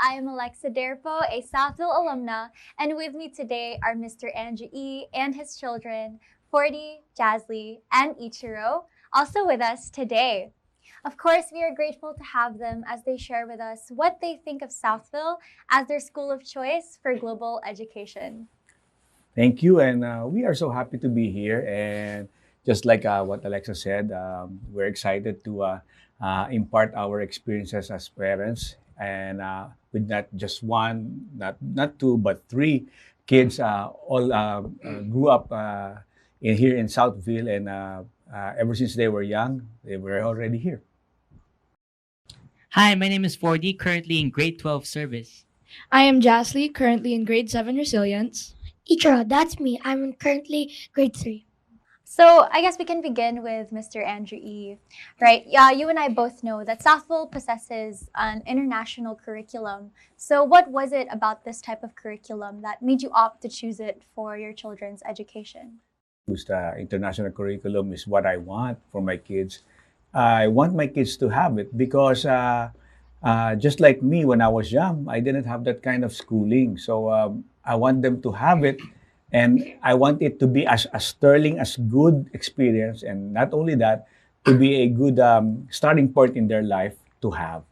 I am Alexa Derpo, a Southville alumna, and with me today are Mr. Andrew E. and his children, Fordy, Jassley, and Ichiro, also with us today. Of course, we are grateful to have them as they share with us what they think of Southville as their school of choice for global education. Thank you, and we are so happy to be here. And just like what Alexa said, we're excited to impart our experiences as parents, and with not just one, not two, but three kids, all grew up in here in Southville, and ever since they were young, they were already here. Hi, my name is Fordy, currently in grade 12 service. I am Jassley, currently in grade 7 resilience. Ichiro, that's me. I'm currently grade 3. So I guess we can begin with Mr. Andrew E. Right? Yeah, you and I both know that Southville possesses an international curriculum. So what was it about this type of curriculum that made you opt to choose it for your children's education? The international curriculum is what I want for my kids. I want my kids to have it because just like me when I was young, I didn't have that kind of schooling. So I want them to have it, and I want it to be as sterling, as good experience, and not only that, to be a good starting point in their life to have.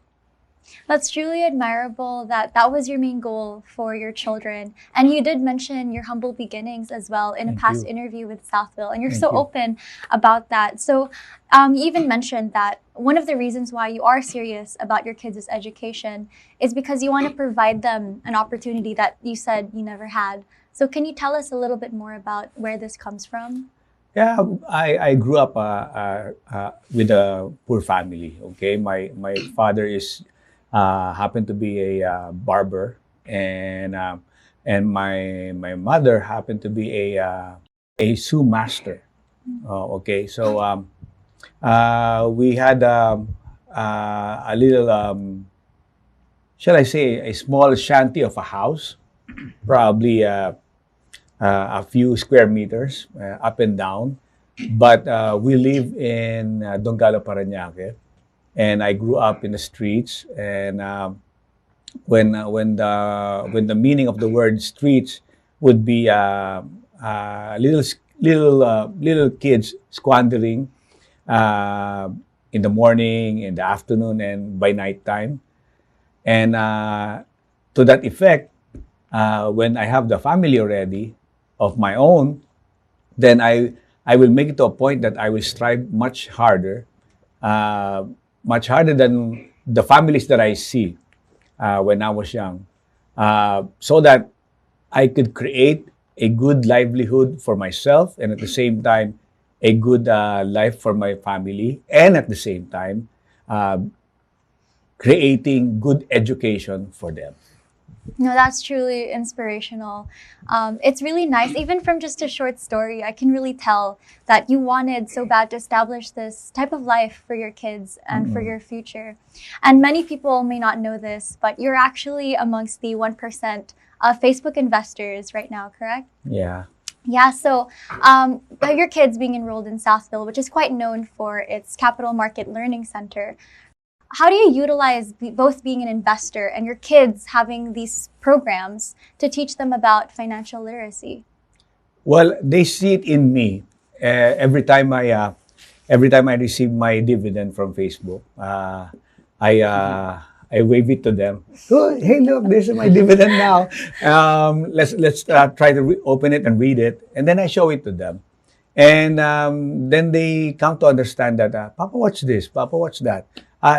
That's truly admirable that that was your main goal for your children. And you did mention your humble beginnings as well in a Thank past you. interview with Southville, and you're Thank so you. open about that. So you even mentioned that one of the reasons why you are serious about your kids' education is because you want to provide them an opportunity that you said you never had. So can you tell us a little bit more about where this comes from? Yeah, I grew up with a poor family. Okay, my father is happened to be a barber, and my mother happened to be a shoe master. Okay, so we had a little, shall I say, a small shanty of a house, probably a few square meters up and down. But we live in Donggala, Parañaque, and I grew up in the streets. And when the meaning of the word streets would be little kids squandering in the morning, in the afternoon, and by night time. And to that effect, when I have the family already of my own, then I will make it to a point that I will strive much harder than the families that I see when I was young, so that I could create a good livelihood for myself, and at the same time, a good life for my family, and at the same time, creating good education for them. No, that's truly inspirational. It's really nice. Even from just a short story, I can really tell that you wanted so bad to establish this type of life for your kids and for your future. And many people may not know this, but you're actually amongst the 1% of Facebook investors right now, correct? Yeah. Yeah, so your kids being enrolled in Southville, which is quite known for its capital market learning center. How do you utilize both being an investor and your kids having these programs to teach them about financial literacy? Well, they see it in me. Every time I receive my dividend from Facebook, I wave it to them. Oh, hey, look, this is my dividend now. Let's try to open it and read it, and then I show it to them, and then they come to understand that Papa, watch this. Papa, watch that.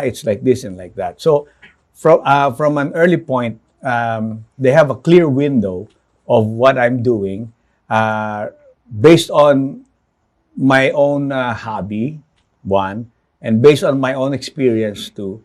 It's like this and like that. So from an early point, they have a clear window of what I'm doing based on my own hobby, one, and based on my own experience, two,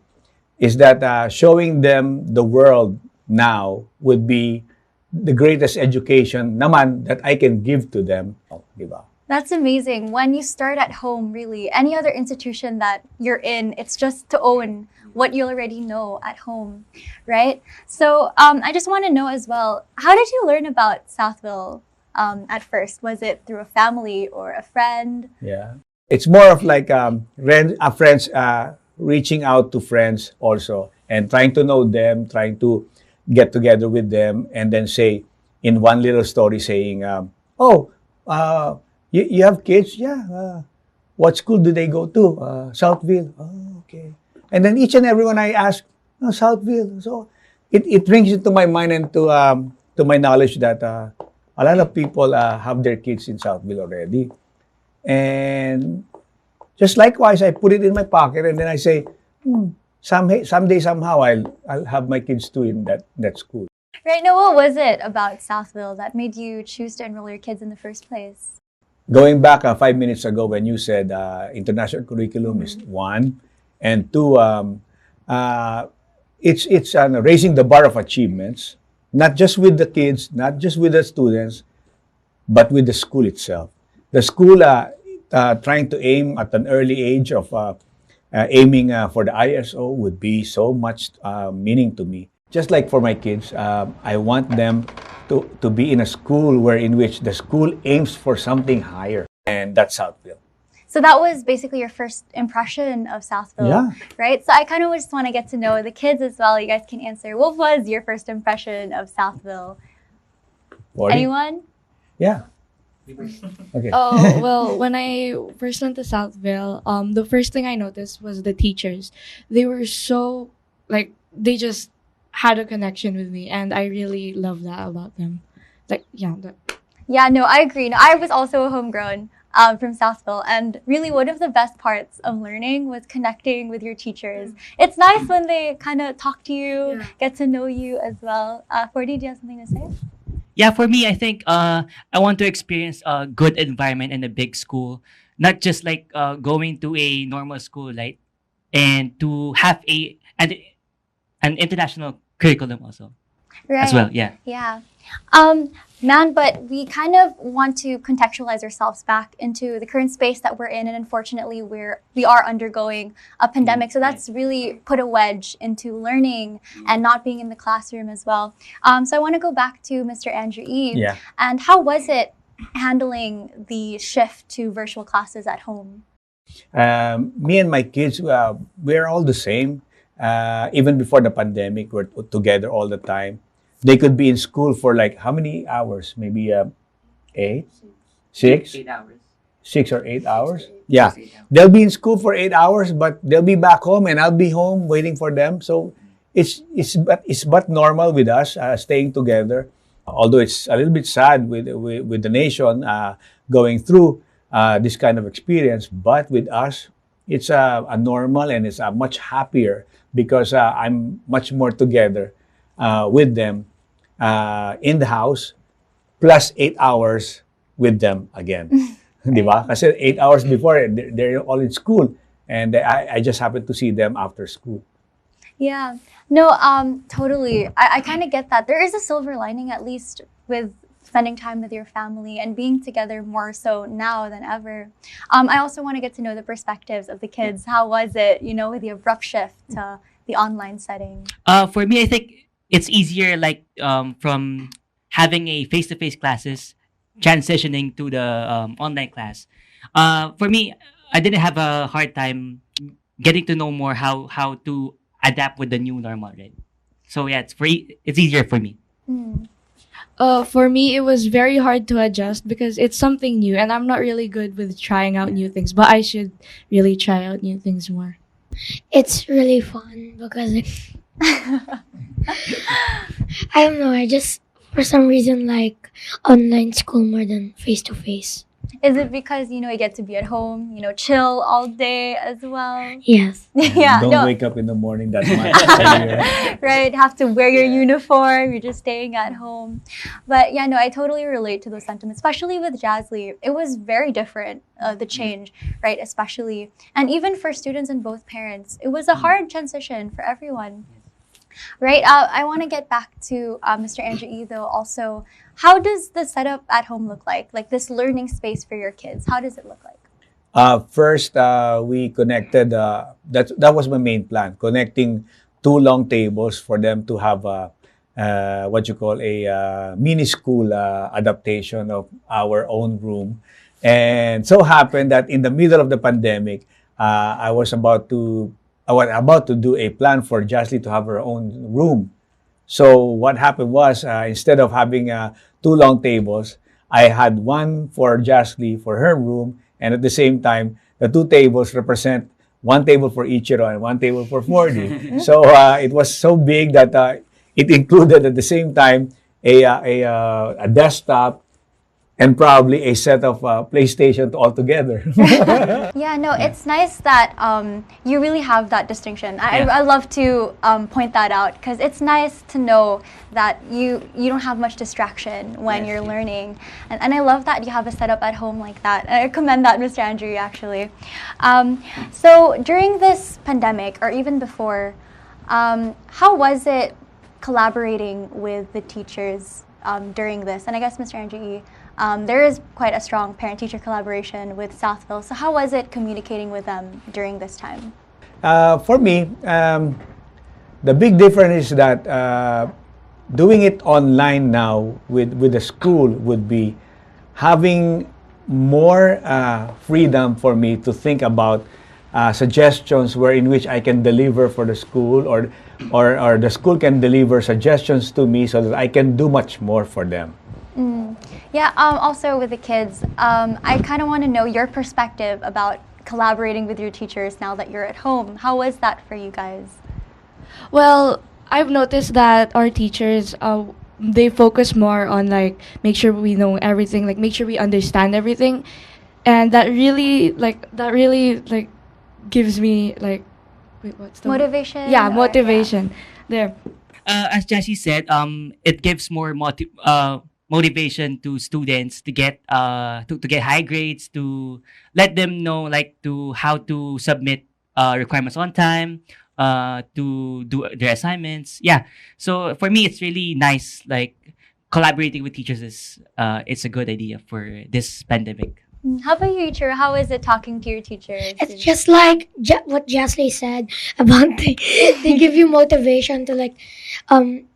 is that showing them the world now would be the greatest education naman that I can give to them. Oh, diba? That's amazing. When you start at home, really, any other institution that you're in, it's just to own what you already know at home, right? So I just want to know as well, how did you learn about Southville at first? Was it through a family or a friend? Yeah. It's more of like friends reaching out to friends also and trying to know them, trying to get together with them, and then say in one little story saying, "Oh, you have kids? Yeah. What school do they go to? Southville. Oh, okay." And then each and everyone I ask, "No, Southville." So it brings into my mind and to my knowledge that a lot of people have their kids in Southville already. And just likewise, I put it in my pocket and then I say, someday, somehow, I'll have my kids too in that school. Right now, what was it about Southville that made you choose to enroll your kids in the first place? Going back 5 minutes ago when you said international curriculum is one, and two, it's raising the bar of achievements, not just with the kids, not just with the students, but with the school itself. The school trying to aim at an early age of aiming for the ISO would be so much meaning to me. Just like for my kids, I want them to be in a school in which the school aims for something higher, and that's Southville. So that was basically your first impression of Southville, Yeah. right? So I kind of just want to get to know the kids as well. You guys can answer. What was your first impression of Southville? Fordy? Anyone? Yeah. Okay. Oh, well, when I first went to Southville, the first thing I noticed was the teachers. They were so, they just had a connection with me, and I really love that about them. Yeah, no, I agree. No, I was also a homegrown from Southville, and really one of the best parts of learning was connecting with your teachers. It's nice when they kind of talk to you, get to know you as well. Fordy, do you have something to say? Yeah, for me, I think I want to experience a good environment in a big school, not just like going to a normal school, like, and to have an international curriculum also Right. as well. Yeah. Yeah. But we kind of want to contextualize ourselves back into the current space that we're in, and unfortunately we are undergoing a pandemic. So that's really put a wedge into learning and not being in the classroom as well. So I want to go back to Mr. Andrew E. Yeah. And how was it handling the shift to virtual classes at home? Me and my kids, we're all the same. Even before the pandemic, we're together all the time. They could be in school for like how many hours? Maybe 8, 6, 8 hours. 6 or 8 hours. Yeah, they'll be in school for 8 hours, but they'll be back home, and I'll be home waiting for them. So it's but normal with us staying together. Although it's a little bit sad with the nation going through this kind of experience, but with us, it's a normal, and it's a much happier because I'm much more together with them in the house, plus 8 hours with them again. Di ba? Kasi 8 hours before, they're all in school, and I just happen to see them after school. Yeah. No, totally. I kind of get that. There is a silver lining, at least, with spending time with your family and being together more so now than ever. I also want to get to know the perspectives of the kids. How was it, with the abrupt shift to the online setting? For me, I think it's easier, like from having a face-to-face classes, transitioning to the online class. For me, I didn't have a hard time getting to know more how to adapt with the new normal, right? So yeah, it's easier for me. For me, it was very hard to adjust because it's something new, and I'm not really good with trying out new things, but I should really try out new things more. It's really fun because I don't know. I just, for some reason, like online school more than face to face. Is it because, you get to be at home, chill all day as well? Yes. Yeah. Don't No, wake up in the morning that much. right? Have to wear your uniform. You're just staying at home. But yeah, no, I totally relate to those sentiments, especially with Jassley. It was very different, the change, right? Especially, and even for students and both parents, it was a hard transition for everyone. Right. I want to get back to Mr. Andrew E. though. Also, how does the setup at home look like? Like this learning space for your kids. How does it look like? First, we connected. That was my main plan. Connecting 2 long tables for them to have what you call a mini school adaptation of our own room. And so happened that in the middle of the pandemic, I was about to was about to do a plan for Jassley to have her own room. So what happened was, instead of having two long tables, I had one for Jassley for her room, and at the same time, the two tables represent one table for Ichiro and one table for Fordy. So it was so big that it included at the same time a desktop and probably a set of PlayStation altogether. Yeah, no, it's nice that you really have that distinction. Yeah. I love to point that out because it's nice to know that you don't have much distraction when Yes, you're yeah. learning. And I love that you have a setup at home like that. And I commend that, Mr. Andrew, actually. So during this pandemic, or even before, how was it collaborating with the teachers during this? And I guess, Mr. Andrew E., there is quite a strong parent-teacher collaboration with Southville. So how was it communicating with them during this time? For me, the big difference is that doing it online now with the school would be having more freedom for me to think about suggestions in which I can deliver for the school, or the school can deliver suggestions to me so that I can do much more for them. Yeah, also with the kids, I kind of want to know your perspective about collaborating with your teachers now that you're at home. How was that for you guys? Well, I've noticed that our teachers, they focus more on like make sure we know everything, like make sure we understand everything, and that really gives me like, wait, what's the word? Motivation? Yeah, or- motivation. There. As Jessie said, it gives more motivation to students to get high grades, to let them know like to how to submit requirements on time, to do their assignments. Yeah. So for me, it's really nice. Like collaborating with teachers is it's a good idea for this pandemic. How about you, Ichiro? How is it talking to your teachers? It's just like what Jassley said about they give you motivation to like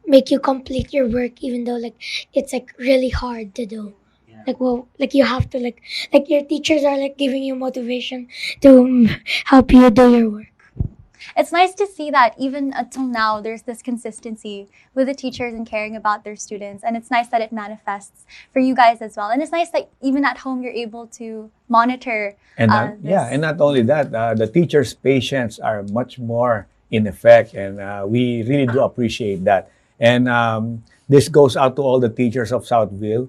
make you complete your work even though like it's like really hard to do. Yeah. Like well like you have to like your teachers are like giving you motivation to help you do your work. It's nice to see that even until now, there's this consistency with the teachers and caring about their students. And it's nice that it manifests for you guys as well. And it's nice that even at home, you're able to monitor. And this. and not only that, the teachers' patience are much more in effect, and we really do appreciate that. And this goes out to all the teachers of Southville,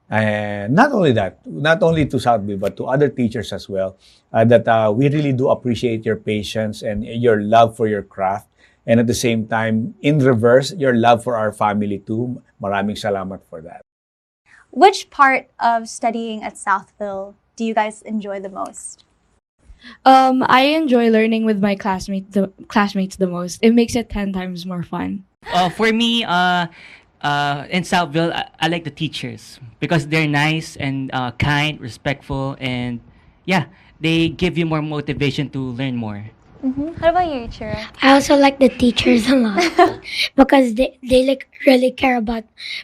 and not only to Southville, but to other teachers as well. That we really do appreciate your patience and your love for your craft, and at the same time, in reverse, your love for our family too. Maraming salamat for that. Which part of studying at Southville do you guys enjoy the most? I enjoy learning with my classmates the most. It makes it 10 times more fun. For me, in Southville, I like the teachers because they're nice and kind, respectful, and yeah, they give you more motivation to learn more. How about you, Ichiro? I also like the teachers a lot because they like really care about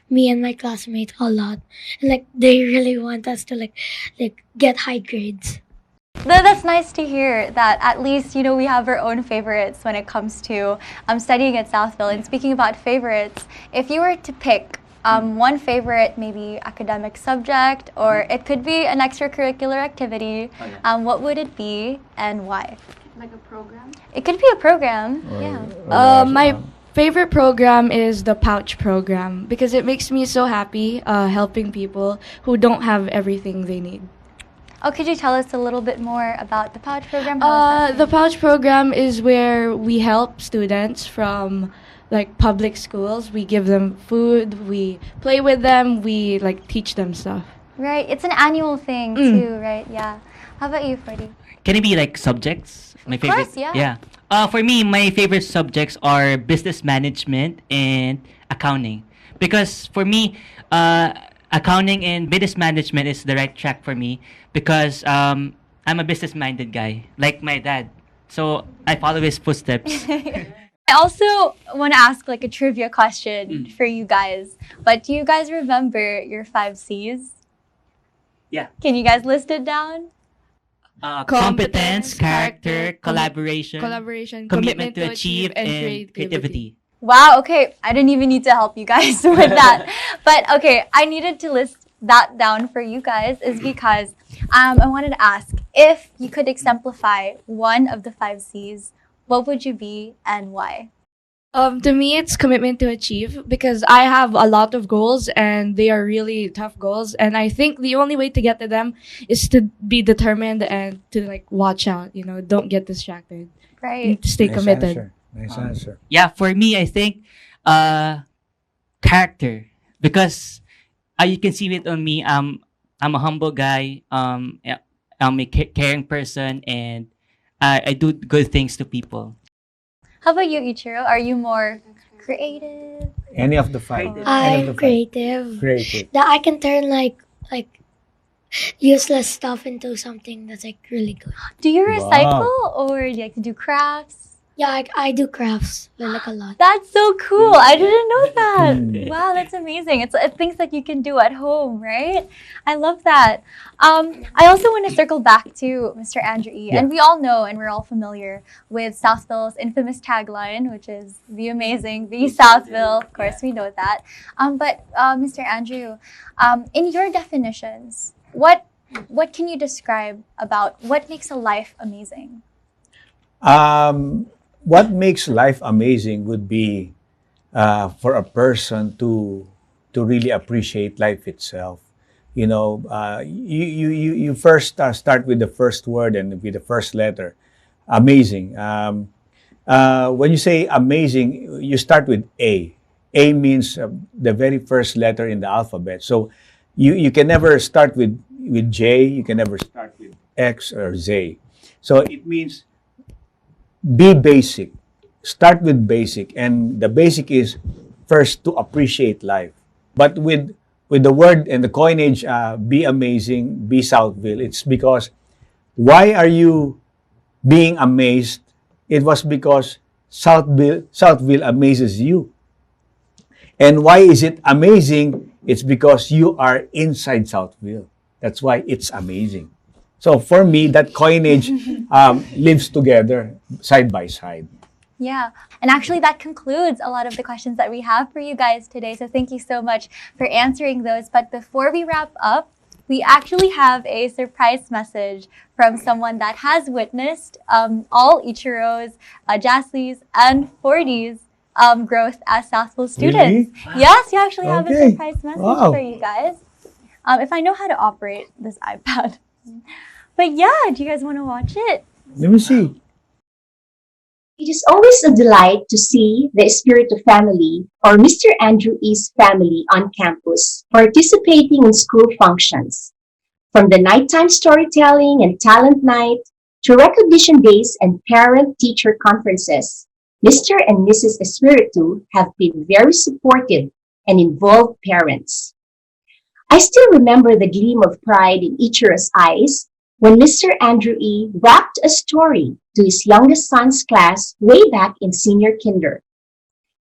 me and my classmates a lot. And like they really want us to like get high grades. That's nice to hear that at least, we have our own favorites when it comes to studying at Southville. And speaking about favorites, if you were to pick one favorite, maybe academic subject, or it could be an extracurricular activity, what would it be and why? Like a program? It could be a program, yeah. My favorite program is the pouch program because it makes me so happy helping people who don't have everything they need. Oh, could you tell us a little bit more about the pouch program? How is that? The pouch program is where we help students from like public schools. We give them food, we play with them, we like teach them stuff. Right, it's an annual thing too, right? Yeah. How about you, Fordy? Can it be like subjects? My Of course, yeah. Yeah. For me, my favorite subjects are business management and accounting. Because for me, accounting and business management is the right track for me because I'm a business-minded guy, like my dad. So I follow his footsteps. I also want to ask like a trivia question for you guys. But do you guys remember your 5 C's? Yeah. Can you guys list it down? Competence, character, collaboration, commitment to achieve, and and creativity. Wow, okay. I didn't even need to help you guys with that. But okay, I needed to list that down for you guys is because I wanted to ask if you could exemplify one of the 5 C's, what would you be and why? To me, it's commitment to achieve because I have a lot of goals and they are really tough goals. And I think the only way to get to them is to be determined and to like watch out, don't get distracted. You Right. need to stay Nice committed. answer. Nice answer. Yeah, for me, I think character, because you can see it on me. I'm a humble guy. Yeah, I'm a caring person, and I do good things to people. How about you, Ichiro? Are you more creative? Any of the 5? Creative. Any of the I'm 5? creative. Creative. That I can turn like useless stuff into something that's like really good. Do you Wow. recycle or do you like to do crafts? Yeah, I do crafts like a lot. That's so cool. I didn't know that. Mm. Wow, that's amazing. It's things that you can do at home, right? I love that. I also want to circle back to Mr. Andrew E. Yeah. And we all know and we're all familiar with Southville's infamous tagline, which is "Be amazing, be Southville." Of course, we know that. But Mr. Andrew, in your definitions, what can you describe about what makes a life amazing? What makes life amazing would be for a person to really appreciate life itself. You first start with the first word and with the first letter, amazing. When you say amazing, you start with A. A means the very first letter in the alphabet. So you can never start with J. You can never start with X or Z. So it means be basic. Start with basic, and the basic is first to appreciate life. But with the word and the coinage, be amazing, be Southville. It's because why are you being amazed? It was because Southville amazes you. And why is it amazing? It's because you are inside Southville. That's why it's amazing. So for me, that coinage lives together side by side. Yeah, and actually that concludes a lot of the questions that we have for you guys today. So thank you so much for answering those. But before we wrap up, we actually have a surprise message from someone that has witnessed all Ichiro's, Jassley's, and Fordy's growth as Southville students. Really? Yes, you actually have a Okay. surprise message Wow. for you guys. If I know how to operate this iPad. But yeah, do you guys want to watch it? Let me see. It is always a delight to see the Espiritu family or Mr. Andrew E.'s family on campus participating in school functions. From the nighttime storytelling and talent night to recognition days and parent-teacher conferences, Mr. and Mrs. Espiritu have been very supportive and involved parents. I still remember the gleam of pride in Ichiro's eyes when Mr. Andrew E. rapped a story to his youngest son's class way back in senior kinder.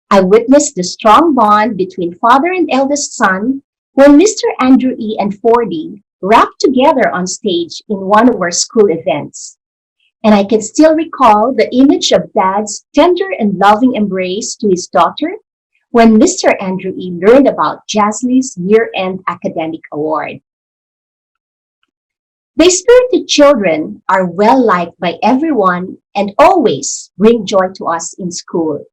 I witnessed the strong bond between father and eldest son when Mr. Andrew E. and Fordy rapped together on stage in one of our school events. And I can still recall the image of Dad's tender and loving embrace to his daughter when Mr. Andrew E. learned about Jassley's year-end academic award. The spirited children are well liked by everyone and always bring joy to us in school.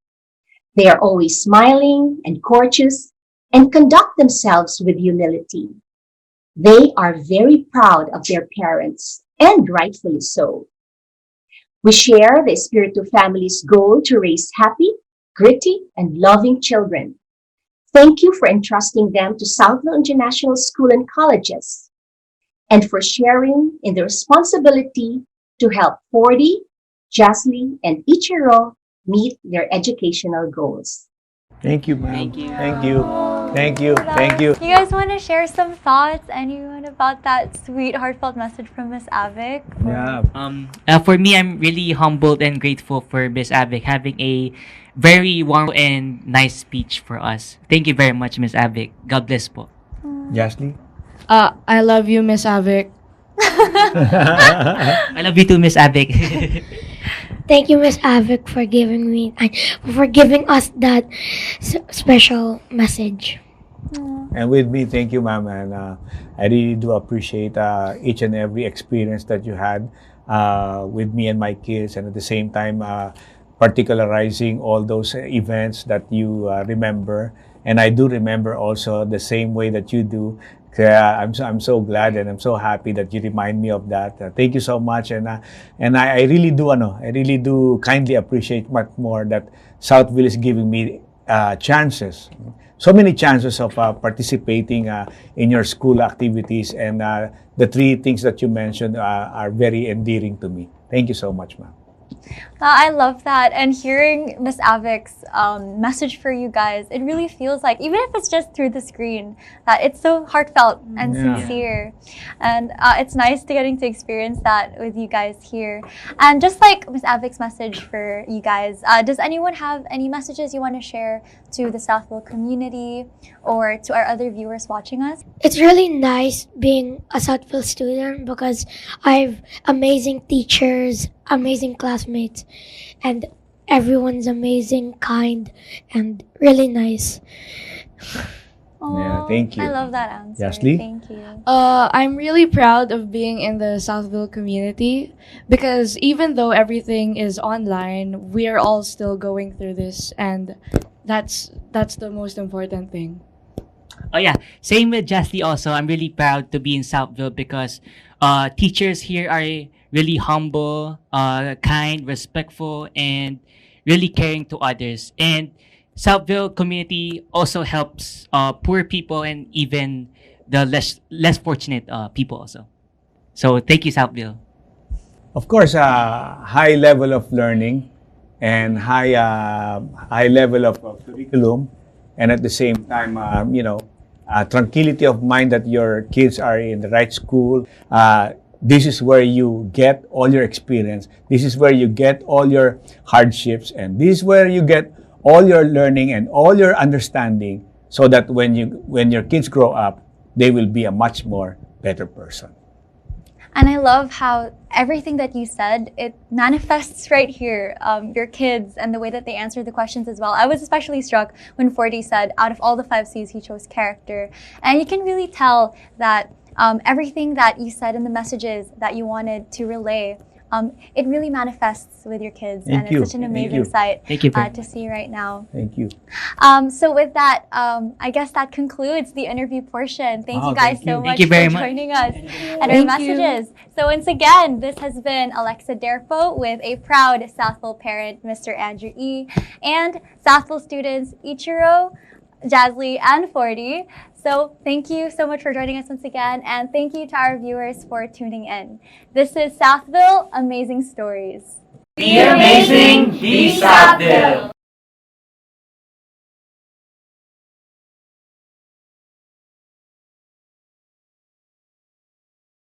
They are always smiling and courteous and conduct themselves with humility. They are very proud of their parents, and rightfully so. We share the Espiritu family's goal to raise happy, gritty, and loving children. Thank you for entrusting them to Southville International School and Colleges, and for sharing in the responsibility to help Fordy, Jassley, and Ichiro meet their educational goals. Thank you, ma'am. Thank you. Thank you. Thank you. Thank you. You guys want to share some thoughts, anyone, about that sweet, heartfelt message from Miss Avic? Yeah. For me, I'm really humbled and grateful for Miss Avic having a very warm and nice speech for us. Thank you very much, Miss Avic. God bless po. Jasly? I love you, Miss Avic. I love you too, Miss Avic. Thank you, Miss Avic, for for giving us that special message. And with me, thank you, ma'am. And I really do appreciate each and every experience that you had with me and my kids, and at the same time, particularizing all those events that you remember. And I do remember also the same way that you do. Kaya I'm so glad and I'm so happy that you remind me of that. Thank you so much, and I really do I really do kindly appreciate much more that Southville is giving me chances, so many chances of participating in your school activities, and the three things that you mentioned are very endearing to me. Thank you so much, ma'am. I love that. And hearing Miss Avic's message for you guys, it really feels like, even if it's just through the screen, that it's so heartfelt and sincere. And it's nice to getting to experience that with you guys here. And just like Miss Avic's message for you guys, does anyone have any messages you want to share to the Southville community or to our other viewers watching us? It's really nice being a Southville student because I've amazing teachers, amazing classmates, and everyone's amazing, kind, and really nice. Yeah, thank you. I love that answer. Jassley? Thank you. I'm really proud of being in the Southville community because even though everything is online, we are all still going through this, and that's the most important thing. Oh yeah, same with Jasly also. I'm really proud to be in Southville because teachers here are really humble, kind, respectful, and really caring to others. And Southville community also helps poor people and even the less fortunate people also. So thank you, Southville. Of course, high level of learning and high level of curriculum, and at the same time, tranquility of mind that your kids are in the right school. This is where you get all your experience. This is where you get all your hardships, and this is where you get all your learning and all your understanding, so that when your kids grow up, they will be a much more better person. And I love how everything that you said, it manifests right here, your kids and the way that they answer the questions as well. I was especially struck when Fordy said out of all the 5 C's, he chose character. And you can really tell that everything that you said in the messages that you wanted to relay, it really manifests with your kids. Thank and you. it's such an Thank amazing you. sight Thank you. to see right now. Thank you. So with that, I guess that concludes the interview portion. Thank you guys thank you. so much Thank you very for much. joining us and our Thank you. messages. So once again, this has been Alexa Derpo with a proud Southville parent, Mr. Andrew E., and Southville students Ichiro, Jasly, and Fordy. So thank you so much for joining us once again, and thank you to our viewers for tuning in. This is Southville Amazing Stories. Be amazing, be Southville.